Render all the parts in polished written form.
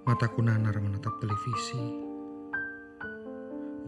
Mataku nanar menatap televisi.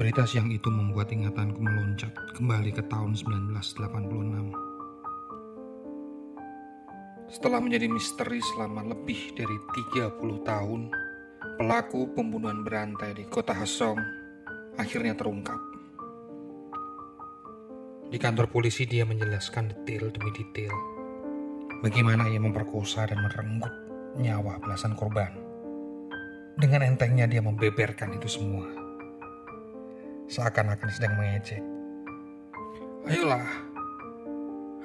Berita siang itu membuat ingatanku meloncat kembali ke tahun 1986. Setelah menjadi misteri selama lebih dari 30 tahun, pelaku pembunuhan berantai di kota Hyeseong akhirnya terungkap. Di kantor polisi dia menjelaskan detail demi detail bagaimana ia memperkosa dan merenggut nyawa belasan korban. Dengan entengnya dia membeberkan itu semua, seakan-akan sedang mengejek. Ayolah,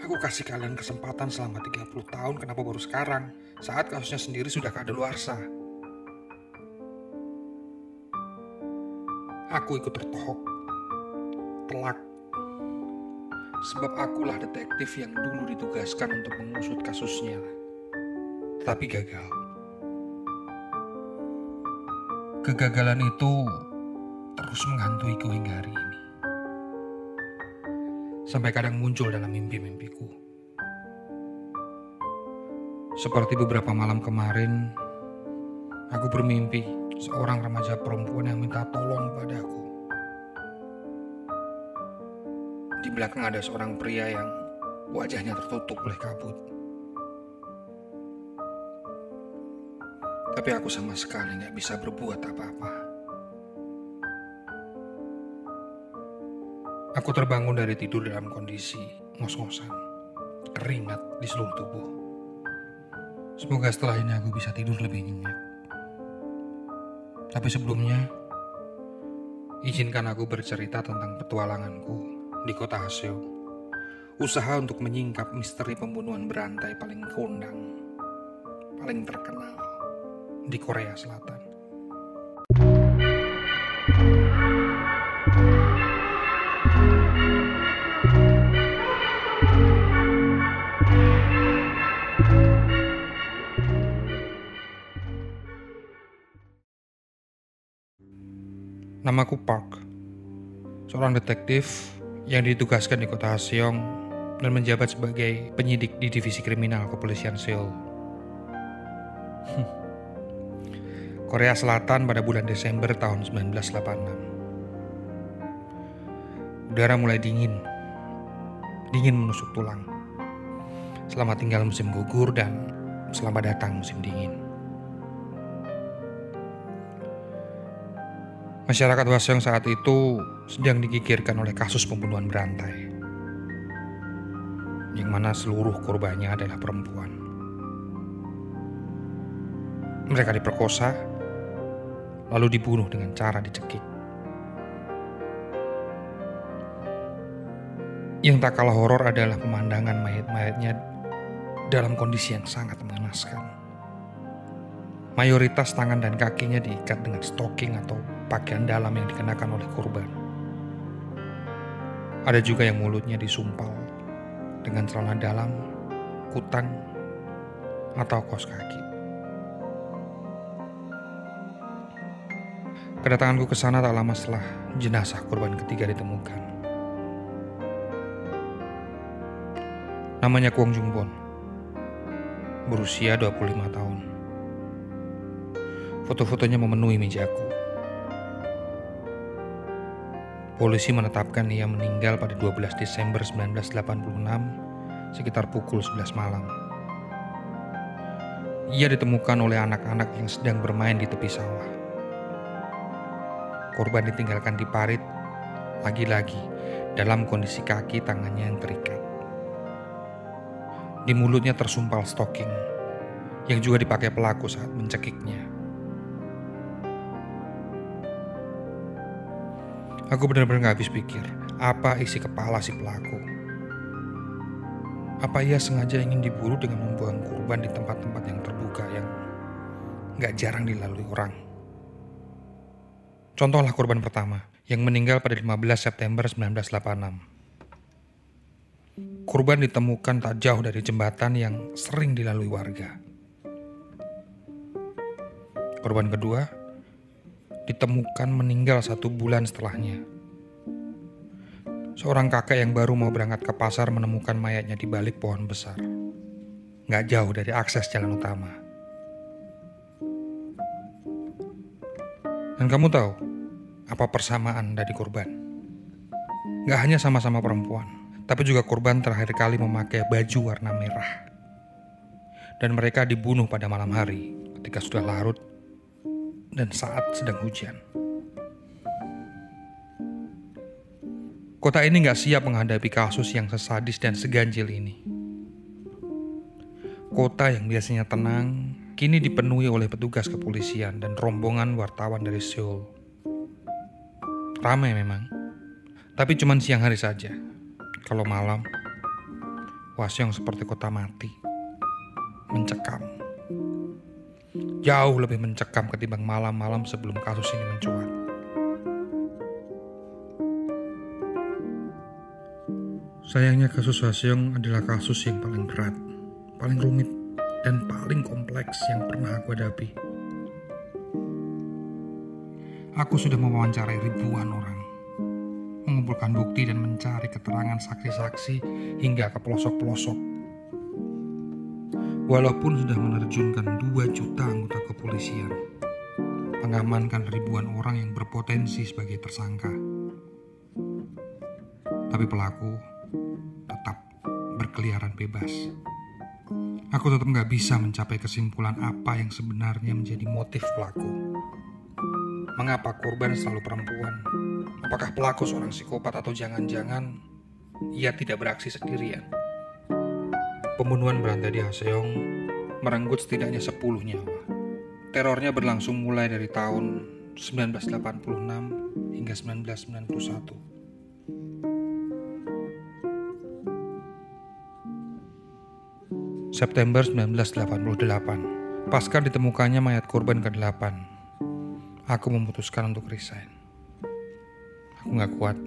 aku kasih kalian kesempatan selama 30 tahun, kenapa baru sekarang, saat kasusnya sendiri sudah kadaluarsa? Aku ikut tertohok, telak, sebab akulah detektif yang dulu ditugaskan untuk mengusut kasusnya, tetapi gagal. Kegagalan itu terus menghantuiku hingga hari ini. Sampai kadang muncul dalam mimpi-mimpiku. Seperti beberapa malam kemarin, aku bermimpi seorang remaja perempuan yang minta tolong padaku. Di belakang ada seorang pria yang wajahnya tertutup oleh kabut. Tapi aku sama sekali gak bisa berbuat apa-apa. Aku terbangun dari tidur dalam kondisi ngos-ngosan, keringat di seluruh tubuh. Semoga setelah ini aku bisa tidur lebih nyenyak. Tapi sebelumnya, izinkan aku bercerita tentang petualanganku di kota Hyeseong. Usaha untuk menyingkap misteri pembunuhan berantai paling kondang, paling terkenal di Korea Selatan. Namaku Park, seorang detektif yang ditugaskan di kota Hyeseong dan menjabat sebagai penyidik di divisi kriminal kepolisian Seoul. Korea Selatan pada bulan Desember tahun 1986. Udara mulai dingin menusuk tulang. Selamat tinggal musim gugur dan selamat datang musim dingin. Masyarakat Hyeseong saat itu sedang digigirkan oleh kasus pembunuhan berantai, yang mana seluruh korbannya adalah perempuan. Mereka diperkosa, lalu dibunuh dengan cara dicekik. Yang tak kalah horor adalah pemandangan mayat-mayatnya dalam kondisi yang sangat mengenaskan. Mayoritas tangan dan kakinya diikat dengan stocking atau pakaian dalam yang dikenakan oleh korban. Ada juga yang mulutnya disumpal dengan celana dalam, kutang, atau kaos kaki. Kedatanganku ke sana tak lama setelah jenazah korban ketiga ditemukan. Namanya Kwon Jungbon, berusia 25 tahun. Foto-fotonya memenuhi mejaku. Polisi menetapkan ia meninggal pada 12 Desember 1986 sekitar pukul 11 malam. Ia ditemukan oleh anak-anak yang sedang bermain di tepi sawah. Korban ditinggalkan di parit, lagi-lagi dalam kondisi kaki tangannya yang terikat. Di mulutnya tersumpal stocking, yang juga dipakai pelaku saat mencekiknya. Aku benar-benar gak habis pikir, apa isi kepala si pelaku? Apa ia sengaja ingin diburu dengan membuang korban di tempat-tempat yang terbuka yang gak jarang dilalui orang? Contohlah korban pertama, yang meninggal pada 15 September 1986. Korban ditemukan tak jauh dari jembatan yang sering dilalui warga. Korban kedua ditemukan meninggal 1 bulan setelahnya. Seorang kakek yang baru mau berangkat ke pasar menemukan mayatnya di balik pohon besar, gak jauh dari akses jalan utama. Dan kamu tahu apa persamaan dari korban? Gak hanya sama-sama perempuan, tapi juga korban terakhir kali memakai baju warna merah. Dan mereka dibunuh pada malam hari ketika sudah larut dan saat sedang hujan. Kota ini gak siap menghadapi kasus yang sesadis dan seganjil ini. Kota yang biasanya tenang, kini dipenuhi oleh petugas kepolisian dan rombongan wartawan dari Seoul. Ramai memang, tapi cuma siang hari saja. Kalau malam, Hwaseong seperti kota mati, mencekam. Jauh lebih mencekam ketimbang malam-malam sebelum kasus ini mencuat. Sayangnya kasus Hwaseong adalah kasus yang paling berat, paling rumit, dan paling kompleks yang pernah aku hadapi. Aku sudah mewawancarai ribuan orang, mengumpulkan bukti dan mencari keterangan saksi-saksi hingga ke pelosok-pelosok. Walaupun sudah menerjunkan 2 juta anggota kepolisian, mengamankan ribuan orang yang berpotensi sebagai tersangka, tapi pelaku tetap berkeliaran bebas. Aku tetap gak bisa mencapai kesimpulan apa yang sebenarnya menjadi motif pelaku. Mengapa korban selalu perempuan? Apakah pelaku seorang psikopat atau jangan-jangan ia tidak beraksi sendirian? Pembunuhan berantai di Hwaseong merenggut setidaknya 10 nyawa. Terornya berlangsung mulai dari tahun 1986 hingga 1991. September 1988, pasca ditemukannya mayat korban ke-8, aku memutuskan untuk resign. Aku gak kuat.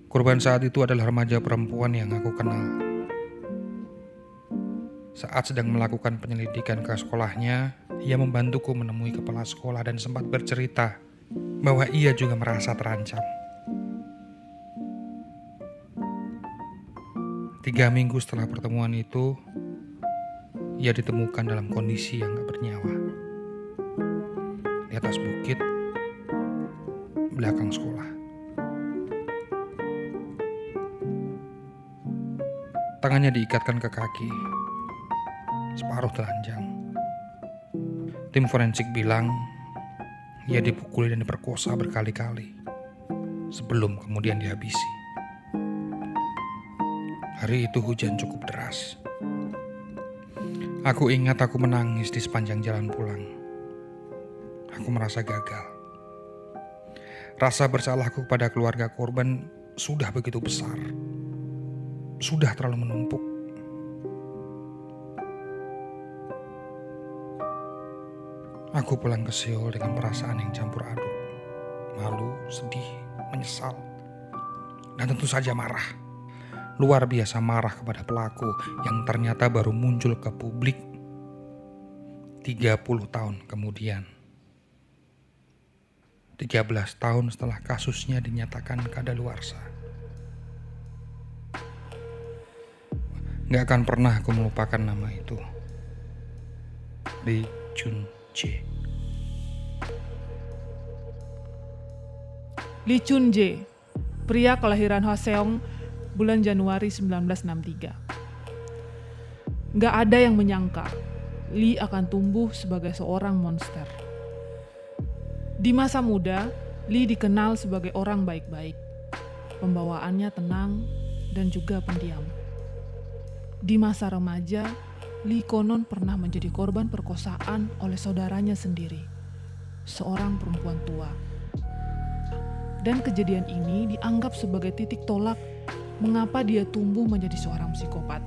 Korban saat itu adalah remaja perempuan yang aku kenal. Saat sedang melakukan penyelidikan ke sekolahnya, ia membantuku menemui kepala sekolah dan sempat bercerita bahwa ia juga merasa terancam. 3 minggu setelah pertemuan itu, ia ditemukan dalam kondisi yang gak bernyawa. Di atas bukit, belakang sekolah. Tangannya diikatkan ke kaki, separuh telanjang. Tim forensik bilang, ia dipukuli dan diperkosa berkali-kali, sebelum kemudian dihabisi. Hari itu hujan cukup deras. Aku ingat aku menangis di sepanjang jalan pulang. Aku merasa gagal. Rasa bersalahku kepada keluarga korban sudah begitu besar. Sudah terlalu menumpuk. Aku pulang ke Seoul dengan perasaan yang campur aduk. Malu, sedih, menyesal, dan tentu saja marah. Luar biasa marah kepada pelaku yang ternyata baru muncul ke publik 30 tahun kemudian. 13 tahun setelah kasusnya dinyatakan kadaluarsa. Gak akan pernah aku melupakan nama itu. Lee Chun-jae. Lee Chun-jae, pria kelahiran Hwaseong bulan Januari 1963. Gak ada yang menyangka Lee akan tumbuh sebagai seorang monster. Di masa muda, Lee dikenal sebagai orang baik-baik. Pembawaannya tenang dan juga pendiam. Di masa remaja, Lee konon pernah menjadi korban perkosaan oleh saudaranya sendiri, seorang perempuan tua. Dan kejadian ini dianggap sebagai titik tolak mengapa dia tumbuh menjadi seorang psikopat.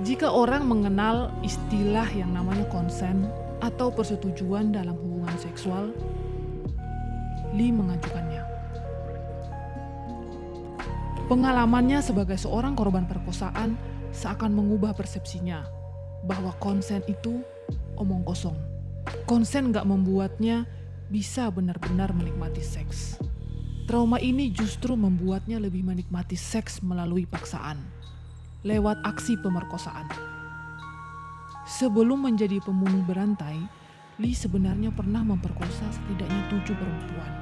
Jika orang mengenal istilah yang namanya konsen atau persetujuan dalam hubungan seksual, Lee mengajukannya. Pengalamannya sebagai seorang korban perkosaan seakan mengubah persepsinya bahwa konsen itu omong kosong. Konsen gak membuatnya bisa benar-benar menikmati seks. Trauma ini justru membuatnya lebih menikmati seks melalui paksaan, lewat aksi pemerkosaan. Sebelum menjadi pembunuh berantai, Lee sebenarnya pernah memperkosa setidaknya 7 perempuan.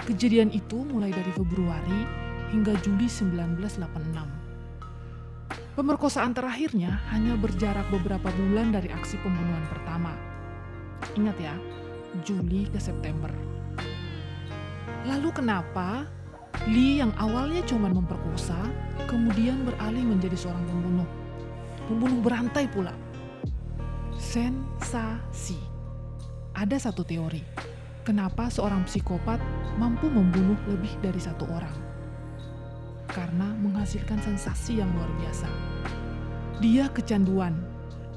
Kejadian itu mulai dari Februari hingga Juli 1986. Pemerkosaan terakhirnya hanya berjarak beberapa bulan dari aksi pembunuhan pertama. Ingat ya, Juli ke September. Lalu kenapa Lee yang awalnya cuma memperkosa, kemudian beralih menjadi seorang pembunuh? Pembunuh berantai pula. Sensasi. Ada satu teori, kenapa seorang psikopat mampu membunuh lebih dari satu orang. Karena menghasilkan sensasi yang luar biasa. Dia kecanduan,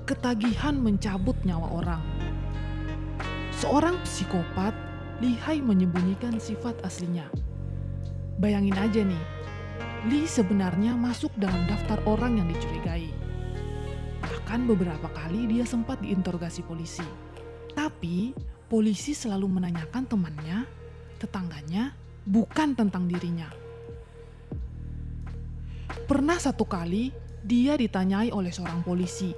ketagihan mencabut nyawa orang. Seorang psikopat lihai menyembunyikan sifat aslinya. Bayangin aja nih, Lee sebenarnya masuk dalam daftar orang yang dicurigai. Bahkan beberapa kali dia sempat diinterogasi polisi. Tapi polisi selalu menanyakan temannya, tetangganya, bukan tentang dirinya. Pernah satu kali dia ditanyai oleh seorang polisi,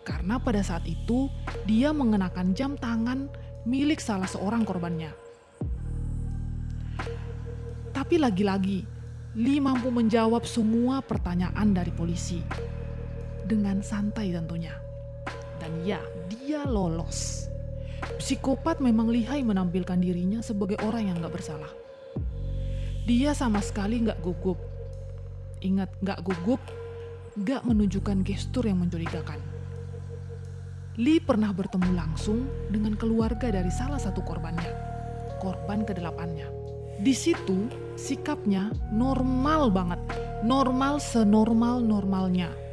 karena pada saat itu dia mengenakan jam tangan milik salah seorang korbannya. Tapi lagi-lagi, Lee mampu menjawab semua pertanyaan dari polisi. Dengan santai tentunya. Dan ya, dia lolos. Psikopat memang lihai menampilkan dirinya sebagai orang yang gak bersalah. Dia sama sekali gak gugup. Ingat, gak gugup, gak menunjukkan gestur yang mencurigakan. Lee pernah bertemu langsung dengan keluarga dari salah satu korbannya, korban ke-8-nya. Di situ sikapnya normal banget, normal senormal-normalnya.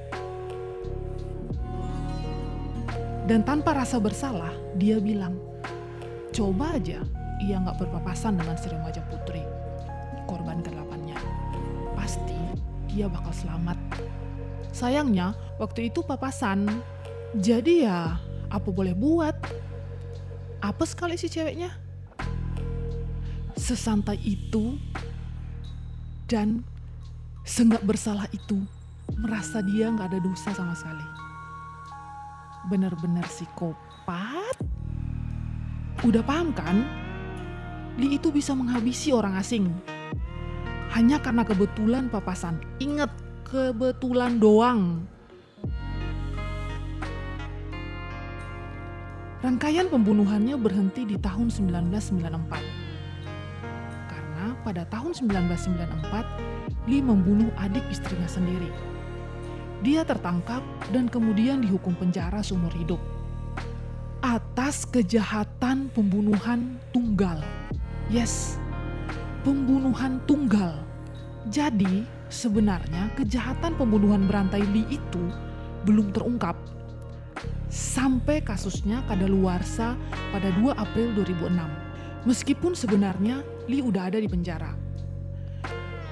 Dan tanpa rasa bersalah, dia bilang, coba aja ia gak berpapasan dengan Sri Maja Putri, korban ke-8-nya. Pasti dia bakal selamat. Sayangnya waktu itu papasan. Jadi ya apa boleh buat. Apes sekali si ceweknya. Sesantai itu dan senggak bersalah itu, merasa dia gak ada dosa sama sekali. Bener-bener psikopat. Udah paham kan? Lee itu bisa menghabisi orang asing hanya karena kebetulan papasan. Ingat, kebetulan doang. Rangkaian pembunuhannya berhenti di tahun 1994. Karena pada tahun 1994, Lee membunuh adik istrinya sendiri. Dia tertangkap dan kemudian dihukum penjara seumur hidup. Atas kejahatan pembunuhan tunggal. Yes, pembunuhan tunggal. Jadi sebenarnya kejahatan pembunuhan berantai Lee itu belum terungkap sampai kasusnya kadaluarsa pada 2 April 2006. Meskipun sebenarnya Lee udah ada di penjara.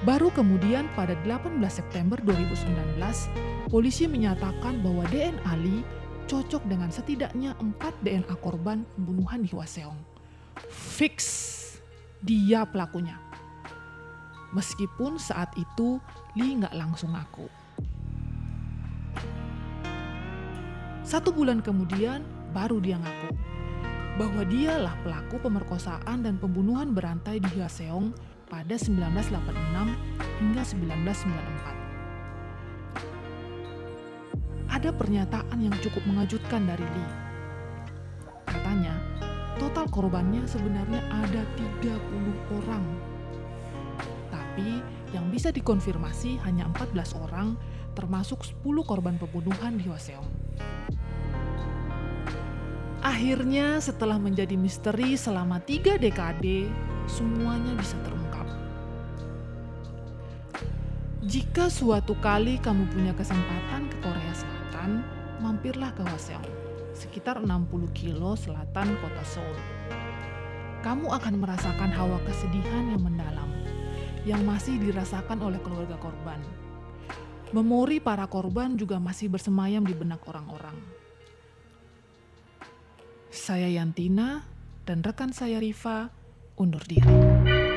Baru kemudian pada 18 September 2019, polisi menyatakan bahwa DNA Lee cocok dengan setidaknya 4 DNA korban pembunuhan di Hwaseong. Fix, dia pelakunya. Meskipun saat itu Lee nggak langsung ngaku. 1 bulan kemudian baru dia ngaku bahwa dialah pelaku pemerkosaan dan pembunuhan berantai di Hwaseong pada 1986 hingga 1994. Ada pernyataan yang cukup mengejutkan dari Lee. Katanya, total korbannya sebenarnya ada 30 orang. Tapi yang bisa dikonfirmasi hanya 14 orang, termasuk 10 korban pembunuhan di Hwaseong. Akhirnya setelah menjadi misteri selama 3 dekade, semuanya bisa terungkap. Jika suatu kali kamu punya kesempatan ke Korea Selatan, mampirlah ke Hwaseong, sekitar 60 kilo selatan kota Seoul. Kamu akan merasakan hawa kesedihan yang mendalam, yang masih dirasakan oleh keluarga korban. Memori para korban juga masih bersemayam di benak orang-orang. Saya Yantina dan rekan saya Riva undur diri.